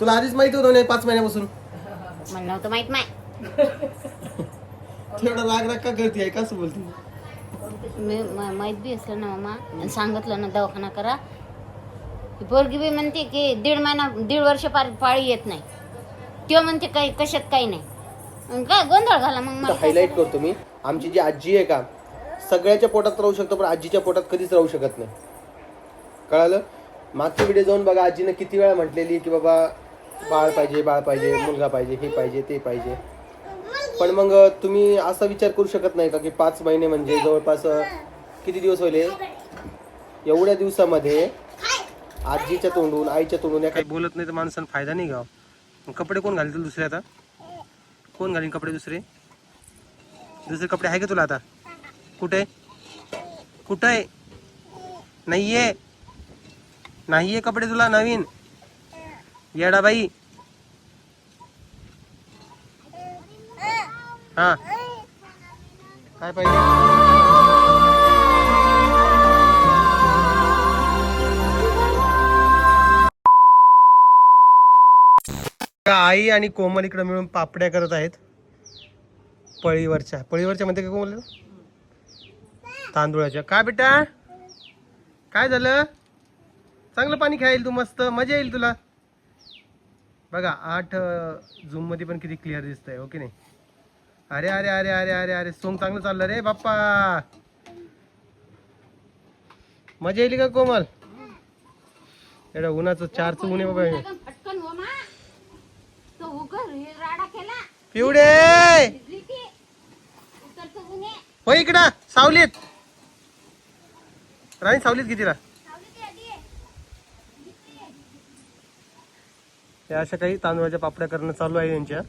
तुला आधीच माहिती होतं नाही 5 महिन्यापासून? मला नव्हतं माहित नाही. तेवढा राग का करते आहे कसं बोलते? मी माहित बी असलं ना मामा आणि सांगितलं ना दवाखाना करा. पोरगी बी म्हणते की 1.5 वर्ष पाळी येत नाही. तेव्हा म्हणते काही कशात काही नाही. काय गोंधळ झाला मग मला. हायलाइट करतो मी, आमची जी आजी आहे का सगळ्याच्या पोटात राहू शकतो पण आजीच्या पोटात कधीच राहू शकत नाही. कळालं? मागची व्हिडिओ जाऊन बघा, आजीने किती वेळा म्हटलेली की बाबा बाळ पाहिजे, मुलगा पाहिजे, हे पाहिजे ते पाहिजे. पण मग तुम्ही असा विचार करू शकत नाही का की 5 महिने म्हणजे जवळपास किती दिवस होईल? एवढ्या दिवसामध्ये आजीच्या तोंडून आईच्या तोंडून काही बोलत नाही तर माणसानं फायदा नाही घ्यावा. कपडे कोण घालतील दुसरे? आता कोण घालीन कपडे दुसरे कपडे आहे का तुला आता? कुठे कुठे नाहीये कपडे तुला नवीन येडाबाई? हा काय पाहिजे? आई आणि कोमल इकडे मिळून पापड्या करत आहेत. पळीवरच्या मध्ये काय कोमल? तांदूळाच्या. काय बेटा काय झालं? चांगलं पाणी खेळेल तू, मस्त मजा येईल तुला. बघा 8 झूम मध्ये पण किती क्लिअर दिसतंय, हो की नाही? अरे अरे अरे अरे अरे अरे सोंग चांगलं चाललं रे बाप्पा. मजा येईल का कोमल? एवढं उन्हाचं 4चं ऊन आहे बाबा. पिवडे हो इकडं सावलीत. राणी सावलीत कितीला? या अशा काही तांदूळाच्या पापड्या करणं चालू आहे यांच्या.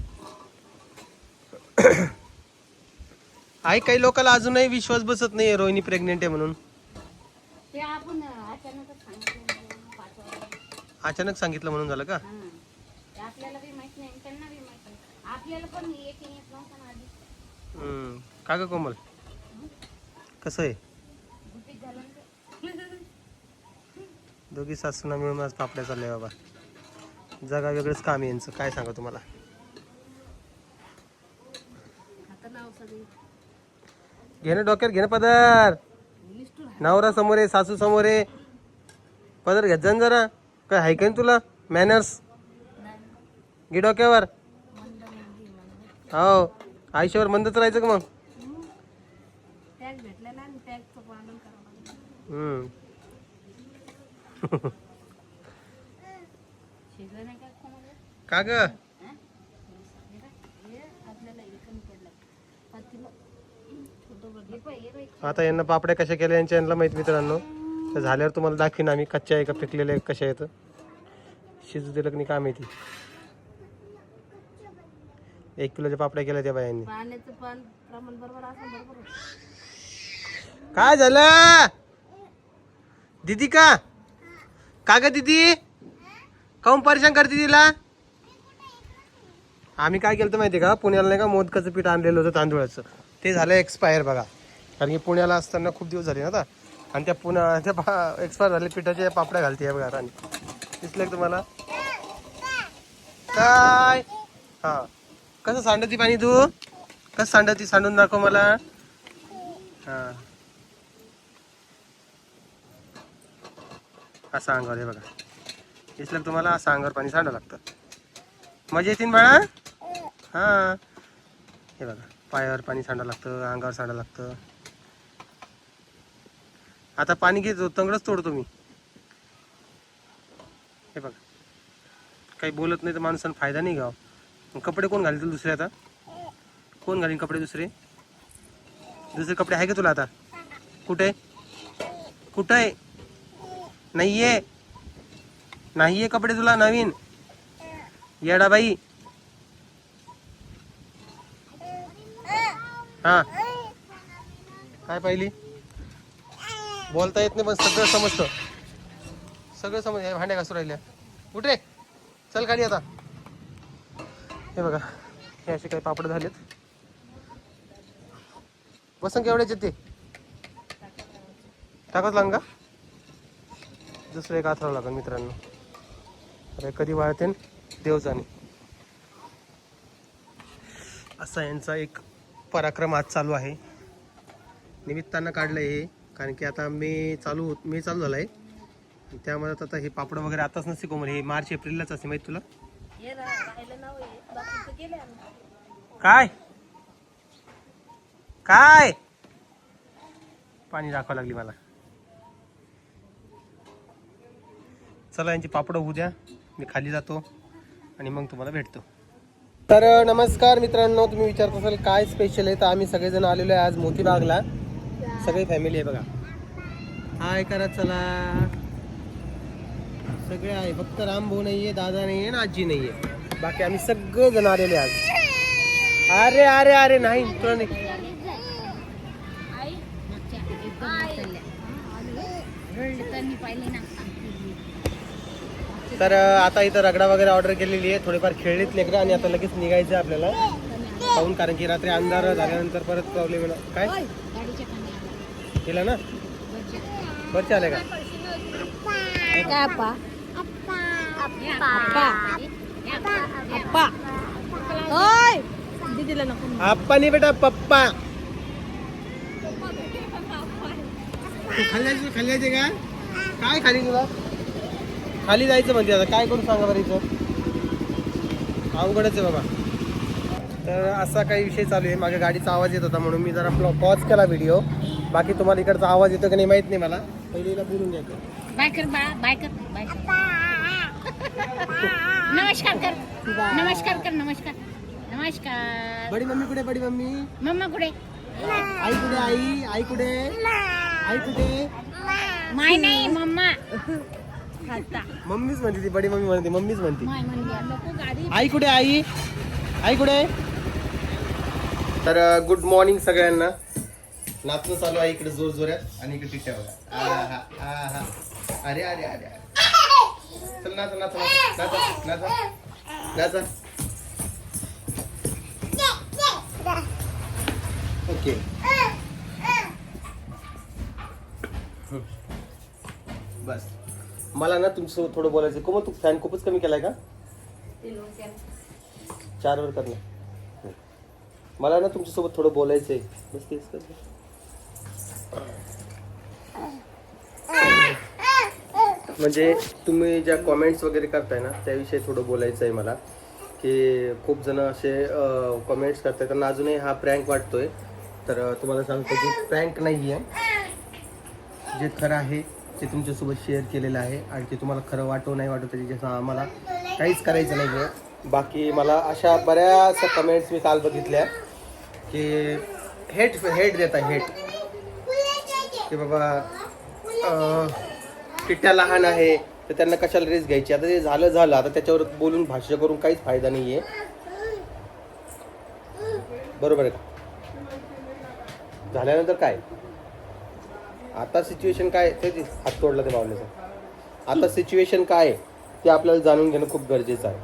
आई काही लोकांना अजूनही विश्वास बसत नाहीये रोहिणी प्रेग्नेंट आहे म्हणून. अचानक सांगितलं म्हणून झालं का? आपल्याला बी माहित नाही, त्यांना बी माहित नाही. आपल्याला पण एक येत नव्हतं आधी. का ग कोमल कसं आहे? दोघी सासूना मिळून आज पापड्या चालल्या बाबा. जगा वेगळंच काम आहे यांचं, काय सांगा तुम्हाला. घे ना डोक्यात, घे ना पदर. नवरा समोर आहे, सासू समोर आहे, पदर घेत जा जरा. काय हाय का तुला मॅनर्स? घे डोक्यावर. हो आयुष्यावर मंदच राहायचं का मग? का ग? आता यांना पापड्या कशा केल्या यांना माहित मित्रांनो. तर झाल्यावर तुम्हाला दाखवीन आम्ही कच्च्या आहे का पिकलेल्या कशा आहेत. शिजू दिलं की नाही काय माहिती. 1 किलोच्या पापड्या केल्या त्या बायांनी. काय झालं दीदी? का ग दीदी काऊन परेशान करते तिला? आम्ही काय केलं तर माहिती का, पुण्याला नाही का मोदकाचं पीठ आणलेलं होतं तांदूळाचं, ते झालं एक्सपायर बघा. कारण की पुण्याला असताना खूप दिवस झाले ना आता, आणि त्या एक्सपायर झाले पिठाच्या पापड्या घालते बघा. आणि दिसलं का तुम्हाला काय? हा कसं सांडती पाणी तू? कसं सांडती? सांडून दाखव मला. हा असं अंगावर आहे बघा. दिसलं का तुम्हाला? असं अंगावर पाणी सांडावं लागतं. मजा येते ना बाळा? हा हे बघा पायावर पाणी सांडावं लागतं, अंगावर सांडावं लागतं. आता पाणी घेतो, तंगडच तोडतो मी. हे बघा काही बोलत नाही तर माणसानं फायदा नाही घ्यावा. कपडे कोण घालतील दुसरे? आता कोण घालीन कपडे दुसरे कपडे आहे का तुला आता? कुठे नाहीये कपडे तुला नवीन येडाबाई? हा काय पाहिली? बोलता येत नाही पण सगळं समजतं. भांड्या घासू राहिल्या. उठ रे चल गाडी आता. हे बघा हे असे काही पापड झालेत. बसन केवढ्याचे ते टाकाच लागेल का? दुसरं एक आथरावं लागेल मित्रांनो. अरे कधी वाळते देवजानी. असा यांचा एक पराक्रम आज चालू आहे. निमित्तानं काढलं हे, कारण की आता मे चालू झाला आहे. त्यामुळे आता हे पापड वगैरे आताच नसते कोमल, हे मार्च एप्रिललाच असते माहिती तुला. काय काय पाणी दाखवावं लागली मला. चला यांची पापड होऊ द्या, मी खाली जातो आणि मग तुम्हाला भेटतो. तर नमस्कार मित्रांनो, तुम्ही विचारत असाल काय स्पेशल आहे, तर आम्ही सगळेजण आलेलो आहे आज मोतीबागला. सगळी फॅमिली आहे बघा. हाय करा चला. सगळे आहे, फक्त रामभाऊ नाहीये, दादा नाहीये ना आजी नाहीये, बाकी आम्ही सगळे जण आलेले आज. अरे अरे अरे नाही तुला नाही. तर आता इथं रगडा वगैरे ऑर्डर केलेली आहे, थोडीफार खेळलीत लेकरं आणि आता लगेच निघायचं आहे आपल्याला खाऊन, कारण की रात्री अंधार झाल्यानंतर परत प्रॉब्लेम येणार. काय केलं ना बच्चे आले का. आप्पा नाही बेटा पप्पा. खाल्ल्याचे का काय खाली तुला खाली जायचं म्हणते, आता काय करू सांगा बरं. इथं अवघडच आहे बाबा. तर असा काही विषय चालू आहे. मागे गाडीचा आवाज येत होता म्हणून मी जरा पॉज केला व्हिडिओ. बाकी तुम्हाला इकडचा आवाज येतो की नाही माहित नाही मला. पहिलीला बोलून घ्यायचं. बाय कर बाय कर. नमस्कार कर. नमस्कार कर. नमस्कार. बडी मम्मी कुठे. बडी मम्मी मम्मा कुठे. आई कुठे. आई कुठे. आई कुठे. माय नाही मम्मा. मम्मीच म्हणते ती. बडी मम्मी म्हणते, मम्मीच म्हणते. माय म्हणली आई कुठे. आई कुठे. तर गुड मॉर्निंग सगळ्यांना. नाचणं चालू आहे इकडे जोर जोरात आणि इकडे टिट्या बघा. अरे अरे अरे चल नाचा नाचा नाचा नाचा नाचा. ओके बस. मला ना तुमच्यासोबत थोडं बोलायचं. कोमल तू फॅन खूपच कमी केलाय का. 4 वर कर ना. मला ना तुमच्यासोबत थोडं बोलायचंय. बस तेच कर. म्हणजे तुम्ही ज्या कॉमेंट्स वगैरे करताय ना त्याविषयी थोडं बोलायचं आहे मला. की खूप जण असे कॉमेंट्स करताय, त्यांना अजूनही हा प्रँक वाटतोय. तर तुम्हाला सांगतो की प्रँक नाही आहे, जे खरं आहे ते तुमच्यासोबत शेअर केलेलं आहे. आणि ते तुम्हाला खरं वाटो नाही वाटो त्याच्यासह आम्हाला काहीच करायचं नाही आहे. बाकी मला अशा बऱ्याचशा कमेंट्स मी काल बघितल्या की हेट देत आहे. हेट की बाबा टिट्या लहान आहे तर त्यांना कशाला रेस घ्यायची. आता ते झालं आता त्याच्यावर बोलून भाष्य करून काहीच फायदा नाही आहे. बरोबर आहे का. झाल्यानंतर काय आता सिच्युएशन काय ते हात तोडला ते मावल्याचा. आता सिच्युएशन काय आहे ते आपल्याला जाणून घेणं खूप गरजेचं आहे.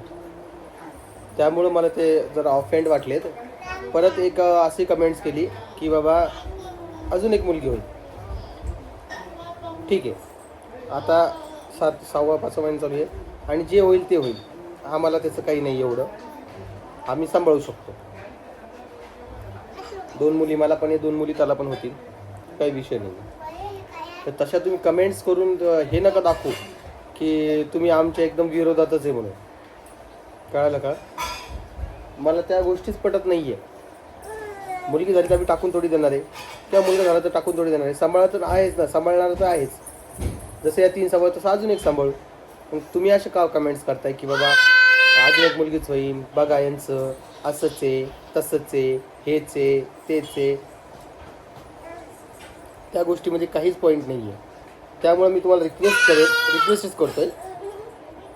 त्यामुळं मला ते जरा ऑफेंड वाटलेत. परत एक अशी कमेंट्स केली की बाबा अजून एक मुलगी होईल. ठीक आहे, आता 6-5 महिने चालू आहे आणि जे होईल ते होईल. आम्हाला त्याचं काही नाही एवढं, आम्ही सांभाळू शकतो. 2 मुली मला पण आहे, 2 मुली त्याला पण होतील, काही विषय नाही. तर तशा तुम्ही कमेंट्स करून हे नका दाखवू की तुम्ही आमच्या एकदम विरोधातच आहे म्हणून. कळालं का. मला त्या गोष्टीच पटत नाही आहे. मुलगी झाली तर आम्ही टाकून थोडी देणार आहे, किंवा मुलगा झाला तर टाकून थोडी देणार आहे. सांभाळा तर आहेच ना, सांभाळणार तर आहेच. जसं या 3 सांभाळ तसं अजून एक सांभाळू. मग तुम्ही असे का कमेंट्स करताय की बाबा अजून एक मुलगीच होईल, बघा यांचं असंच आहे तसंच आहे, हेच आहे तेच आहे. त्या गोष्टीमध्ये काहीच पॉईंट नाही आहे. त्यामुळे मी तुम्हाला रिक्वेस्टच करतोय.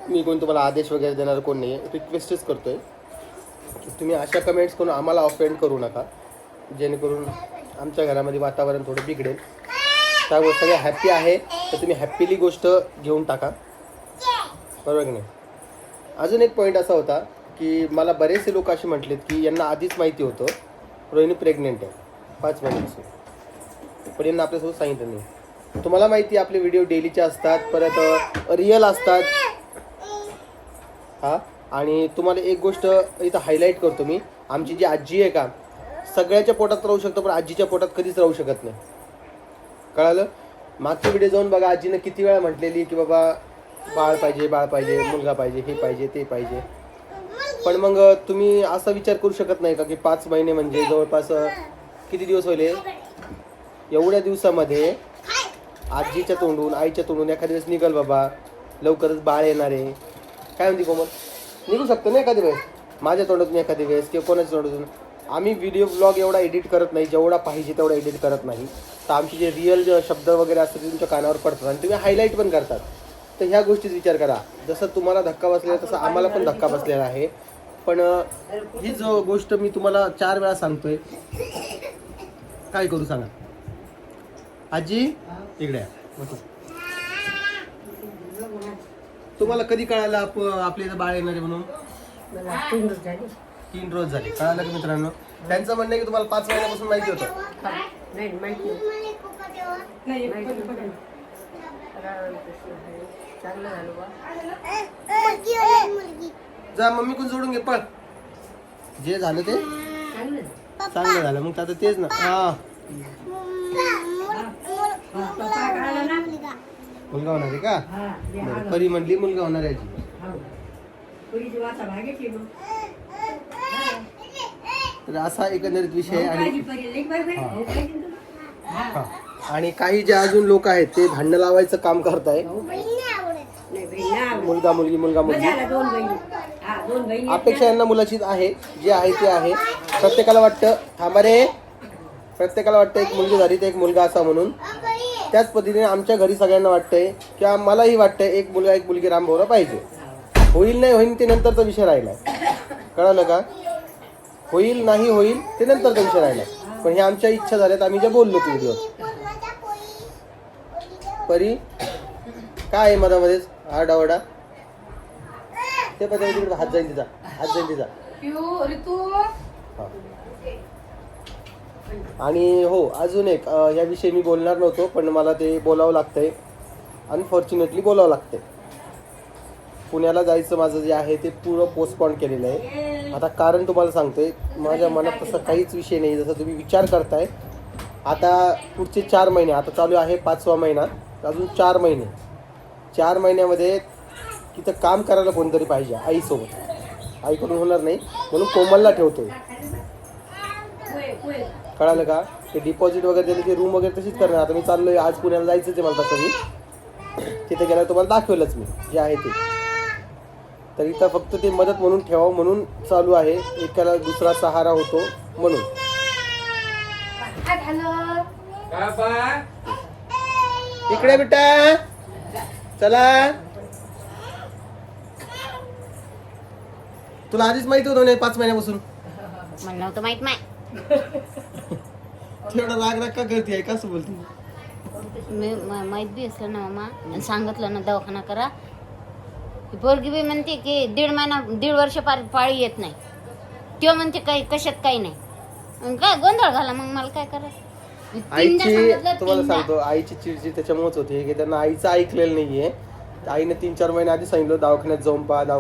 मी कोण तुम्हाला आदेश वगैरे देणार कोण नाही आहे, रिक्वेस्टच करतोय की तुम्ही अशा कमेंट्स करून आम्हाला ऑफेंड करू नका, जेणेकरून आमच्या घरामध्ये वातावरण थोडं बिघडेल. त्यामुळे सगळे हॅप्पी आहे तर तुम्ही हॅप्पीली गोष्ट घेऊन टाका. बरोबर की नाही. अजून एक पॉईंट असा होता की मला बरेचसे लोक असे म्हटलेत की यांना आधीच माहिती होतं रोहिणी प्रेग्नेंट आहे 5 महिन्यापासून, पण यांना आपल्यासोबत सांगितलं नाही. तुम्हाला माहिती आहे आपले व्हिडिओ डेलीचे असतात, परत रिअल असतात. हा आणि तुम्हाला एक गोष्ट इथं हायलाईट करतो मी, आमची जी आजी आहे का सगळ्याच्या पोटात राहू शकतो पण आजीच्या पोटात कधीच राहू शकत नाही. कळालं? मागचे व्हिडिओ जाऊन बघा, आजीनं किती वेळा म्हटलेली की बाबा बाळ पाहिजे, मुलगा पाहिजे, हे पाहिजे ते पाहिजे. पण मग तुम्ही असा विचार करू शकत नाही का की 5 महिने म्हणजे जवळपास किती दिवस होईल, एवढ्या दिवसामध्ये आजीच्या तोंडून आईच्या तोंडून एखाद्या वेळेस निघल बाबा लवकरच बाळ येणार आहे, काय म्हणते कोमल, निघू शकतो ना एखाद्या वेळेस, माझ्या तोंडातून एखाद्या वेळेस किंवा कोणाच्या तोंडातून. आम्ही व्हिडिओ ब्लॉग एवढा एडिट करत नाही, जेवढा पाहिजे तेवढा एडिट करत नाही. तर आमचे जे रिअल शब्द वगैरे असतात ते तुमच्या कानावर पडतात आणि तुम्ही हायलाईट पण करतात. तर ह्या गोष्टीचा विचार करा, जसं तुम्हाला धक्का बसलेला तसं आम्हाला पण धक्का बसलेला आहे. पण ही जो गोष्ट मी तुम्हाला 4 वेळा सांगतोय, काय करू सांगा. आजी इकडे या. बसा. तुम्हाला कधी कळालं आपल्या इथं बाळ येणार आहे म्हणून? 3 रोज झाले. कळालं का मित्रांनो? त्यांचं म्हणणं आहे की तुम्हाला 5 महिन्यापासून माहिती होतं. जा मम्मी कोण जोडून घे पळ. जे झालं ते चांगलं झालं, मग आता तेच ना. हा मुलगा होणार आहे का? बरं, परी म्हणली मुलगा होणार आहे. तर असा एकंदरीत विषय आहे. आणि काही जे अजून लोक आहेत ते भांडण लावायचं काम करताय. मुलगा मुलगी अपेक्षा यांना मुलाचीच आहे, जे आहे ते आहे. प्रत्येकाला वाटतं थांबा रे, प्रत्येकाला वाटतं एक मुलगी झाली तर एक मुलगा असा म्हणून. त्याच पद्धतीने आमच्या घरी सगळ्यांना वाटतंय किंवा मलाही वाटतंय एक मुलगा एक मुलगी रामभाऊला पाहिजे. होईल नाही होईल ते नंतरचा विषय राहिला. कळालं का? होईल नाही होईल ते नंतरचा विषय राहिला. पण ह्या आमच्या इच्छा झाल्यात, आम्ही ज्या बोललो ते व्हिडिओ. परी काय आहे मधामध्येच आरडाओरडा? ते पद्धती तिकडे हात जाईल तिचा, हात जाईल तिचा. आणि हो अजून एक याविषयी मी बोलणार नव्हतो पण मला ते बोलावं लागतंय, अनफॉर्च्युनेटली बोलावं लागतंय. पुण्याला जायचं माझं जे आहे ते पूर्ण पोस्टपोन केलेलं आहे. आता कारण तुम्हाला सांगतोय, माझ्या मनात तसा काहीच विषय नाही जसं तुम्ही विचार करताय. आता पुढचे 4 महिने, आता चालू आहे 5वा महिना, अजून 4 महिने. 4 महिन्यामध्ये तिथं काम करायला कोणतरी पाहिजे आईसोबत. आईकडून होणार नाही म्हणून कोमलला ठेवतोय. कळालं का? ते डिपॉझिट वगैरे दिले, ते रूम वगैरे तशीच करणार. आता मी चाललोय, आज पुण्याला जायचंच आहे मला तसंही. तिथे गेल्यावर तुम्हाला दाखवेलच मी जे आहे ते. तर इथं फक्त ते मदत म्हणून ठेवावं म्हणून चालू आहे, एकाला दुसरा सहारा होतो म्हणून. इकडे बेटा चला. तुला आधीच माहिती होतं नाही 5 महिन्यापासून? मला नव्हतं माहित नाही. तेवढा राग का करते आहे, कसं बोलते? मी माहित बी असलं ना मामा आणि सांगितलं ना दवाखाना करा. पोरगी बी म्हणते की 1.5 वर्ष पाळी येत नाही. तेव्हा म्हणते काही कशात काही नाही. मग काय गोंधळ झाला, मग मला काय करायचं? आईची तुम्हाला सांगतो, आईची चिडचिड त्याच्यामुळेच होती की त्यांना आईचं ऐकलेलं नाहीये. आईने 3-4 महिने आधी सांगितलं दवाखान्यात जाऊन पहा,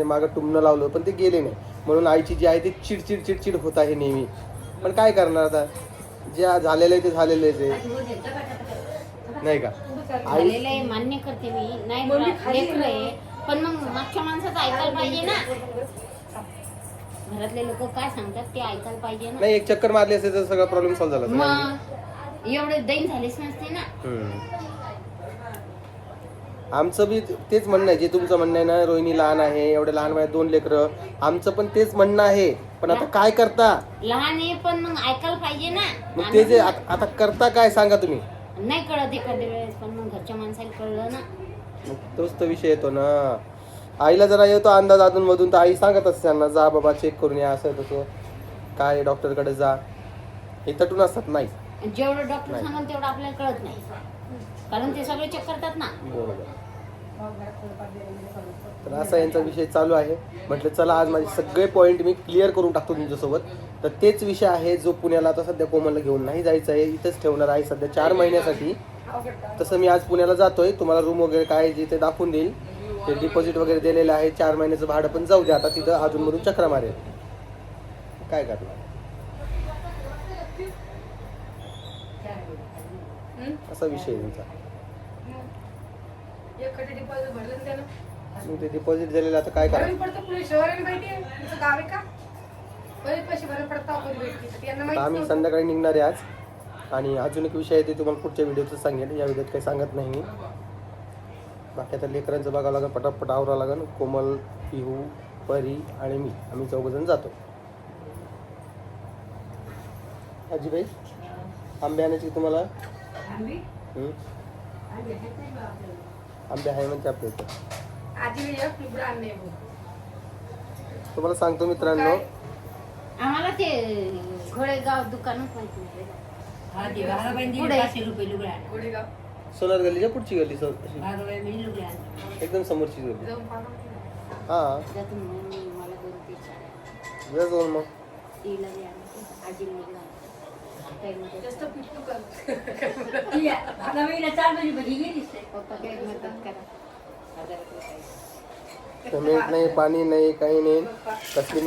मागं टुमणं लावलं पण ते गेले नाही. म्हणून आईची जी आहे ती चिडचिड होत आहे नेहमी. पण काय करणार आता, जे झालेलं आहे ते झालेलंच आहे नाही का? आई मान्य करते मी, नाही लेकरंय, पण मग मागच्या माणसाचं ऐकायला पाहिजे ना. घरातले लोक काय सांगतात ते ऐकायला पाहिजे ना. नाही, एक चक्कर मारली असते तर सगळा प्रॉब्लेम सॉल्व्ह झाला. मग एवढे दैन झालेच नसते ना. आमचं बी तेच म्हणणं आहे जे तुमचं म्हणणं आहे ना. रोहिणी लहान आहे, एवढ्या लहान वयात 2 लेकरं, आमचं पण तेच म्हणणं आहे. पण आता काय करता? लहान आहे पण मग ऐकायला पाहिजे ना. मग ते जे आता करता काय सांगा तुम्ही? नाही कळत एखाद्या वेळेस, पण मग घरच्या माणसाला कळलं ना. मग तोच तो विषय येतो ना. आईला जरा येतो अंदाज अधून मधून, तर आई सांगत असते त्यांना जा बाबा चेक करून या, असं तसं काय डॉक्टरकडे जा. हे तटून असतात नाही. जेवढं डॉक्टर सांगाल तेवढं आपल्याला कळत नाही, कारण ते सगळे चेक करतात ना. बरोबर. तर असा यांचा विषय चालू आहे. म्हटलं चला आज माझे सगळे पॉईंट मी क्लिअर करून टाकतो तुमच्यासोबत. तर तेच विषय आहे जो पुण्याला आता सध्या कोमलला घेऊन नाही जायचं आहे, इथंच ठेवणार आहे सध्या 4 महिन्यासाठी. तसं मी आज पुण्याला जातोय, तुम्हाला रूम वगैरे काय जे ते दाखवून देईल. ते डिपॉझिट वगैरे दिलेलं आहे, 4 महिन्याचं भाडं पण जाऊ द्या, आता तिथं अजूनमधून चक्रा मारेल. काय करणार, असा विषय आहे त्यांचा. मग ते डिपॉझिट दिलेलं आता काय करा. आम्ही संध्याकाळी निघणार आहे आज. आणि अजून एक विषय आहे ते तुम्हाला पुढच्या व्हिडिओचं सांगेल, या व्हिडिओत काही सांगत नाही मी. बाकी आता लेकरांचं बघावं लागेल, पटापट आवरावं लागेल. कोमल, पिहू, परी आणि मी, आम्ही 4 जण जातो. आजीबाई आंबे आणायचे तुम्हाला? आंबे आहे म्हणते आपल्या इथे. तुम्हाला सांगतो मित्रांनो, आम्हाला ते घोडेगाव दुकानच माहिती नाही. सोनार गल्लीच्या पुढची गल्ली एकदम समोरची गल्ली. हा जाऊन मग पेमेंट नाही, पाणी नाही, काही नाही. कसली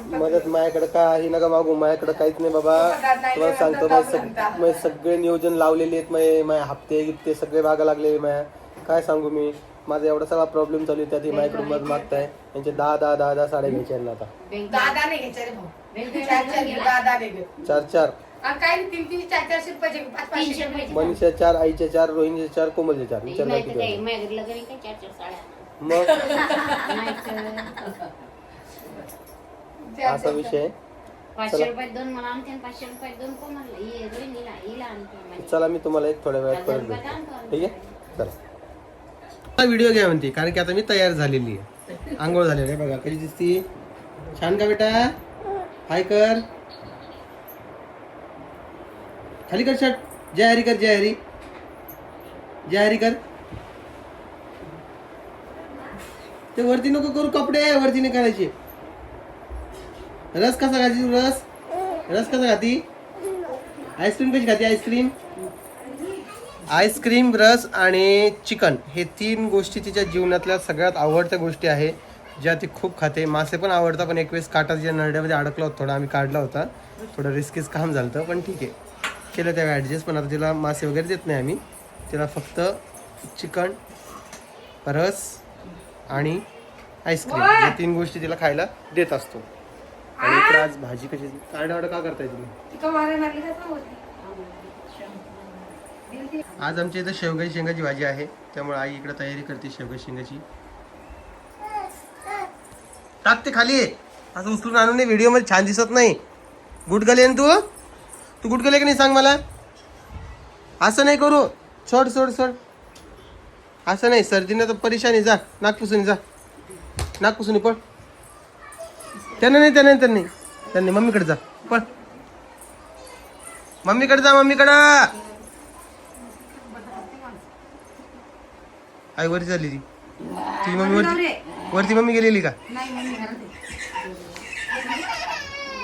मदत माझ्याकडे काही नका मागू, माझ्याकडे काहीच नाही बाबा. तुम्हाला सांगतो मग सगळे नियोजन लावलेले आहेत, माझे हप्ते गिप्ते सगळे मागा लागले. काय सांगू मी, माझा एवढा सगळा प्रॉब्लेम चालू आहे, त्यात माझ्याकडून मदत मागताय. त्यांचे 10 साड्या घ्यायच्या ना आता. 4 मनीषा 4, आईच्या 4, रोहिणीच्या 4, कोमलच्या 4. विचार मग असा विषय. 500 रुपये 2 मला आणते आणि 500 रुपये 2 कोमलला, ये रोहिणीला, हिला आणते. चला मी तुम्हाला एक थोड्या वेळात परत भेटतो, ठीक आहे? चला व्हिडिओ घ्या म्हणते, कारण की आता मी तयार झालेली आहे, आंघोळ झालेली आहे. बघा कशी दिसती, छान का बेटा? हाय कर, खाली कर शर्ट. जय हरी कर, जय हरी, जय हरी कर. ते वरती नको करू, कपडे वरती नाही करायचे. रस कसा खाती तू? रस कसा खाती? आईस्क्रीम कशी खाती? आईस्क्रीम, रस आणि चिकन हे 3 गोष्टी तिच्या जीवनातल्या सगळ्यात आवडत्या गोष्टी आहे, ज्या ती खूप खाते. मासे पण आवडतात, पण एक वेळेस काटा तिच्या नरड्यामध्ये अडकला होता, थोडा आम्ही काढला होता. थोडं रिस्कीच काम झालं होतं, पण ठीक आहे, केलं त्यावेळी ॲडजस्ट. पण आता तिला मासे वगैरे देत नाही आम्ही, तिला फक्त चिकन, रस आणि आईस्क्रीम या 3 गोष्टी तिला खायला देत असतो. आणि इकडे आज भाजी कशी काढा का करताय तुम्ही? आज आमच्या इथं शेवगाची शेंगाची भाजी आहे, त्यामुळे आई इकडे तयारी करते शेवगाची शेंगाची. टाकते खाली, असं उचलून आणून नाही, व्हिडिओ मध्ये छान दिसत नाही. गुटगले तू गुटगले की नाही सांग मला. असं नाही करू, सोड सोड सोड, असं नाही. सर्दीने तर परेशानी. जा नागपुसून, जा नागपुसून पळ. त्यांनी मम्मीकडे जा, पळ मम्मीकडे जा, मम्मीकडं. आई वरती चालली ती मम्मी वरती मम्मी गेलेली का?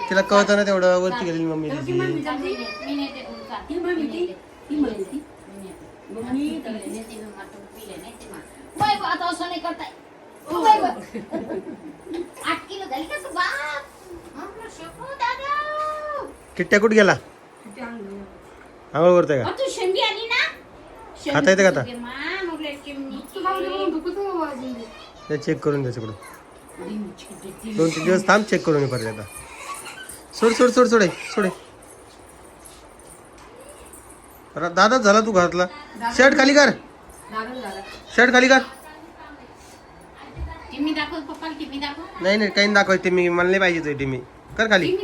तिला कळतं ना तेवढं, वरती गेलेली मम्मी तिची. किट्ट्या कुठे गेला? आंघोळ करताय का? खाता येते का आता? चेक करून त्याच्याकडून 2-3 दिवस थांब, चेक करून परत आता. सोड सोड सोड सोड सोड. दादा झाला तू घरातला. शर्ट खाली कर, शर्ट खाली कर. नाही काही दाखव. टिमी मला नाही पाहिजे, टिमी कर खाली.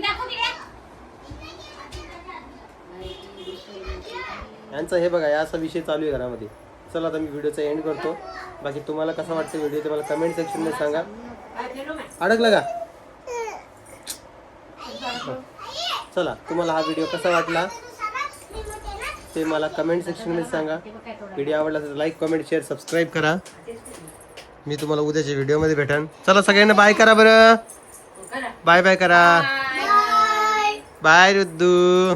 यांचा हे बघा, असा विषय चालू आहे घरामध्ये. चला आता मी व्हिडिओचा एंड करतो. बाकी तुम्हाला कसा वाटतं व्हिडिओ ते मला कमेंट सेक्शनमध्ये सांगा. अडकलं का? चला तुम्हाला हा व्हिडिओ कसा वाटला ते मला कमेंट सेक्शनमध्ये सांगा. व्हिडिओ आवडला तर लाईक, कमेंट, शेअर, सबस्क्राईब करा. मी तुम्हाला उद्याच्या व्हिडिओमध्ये भेटेन. चला सगळ्यांना बाय करा बरं. बाय बाय करा. बाय रुद्दू.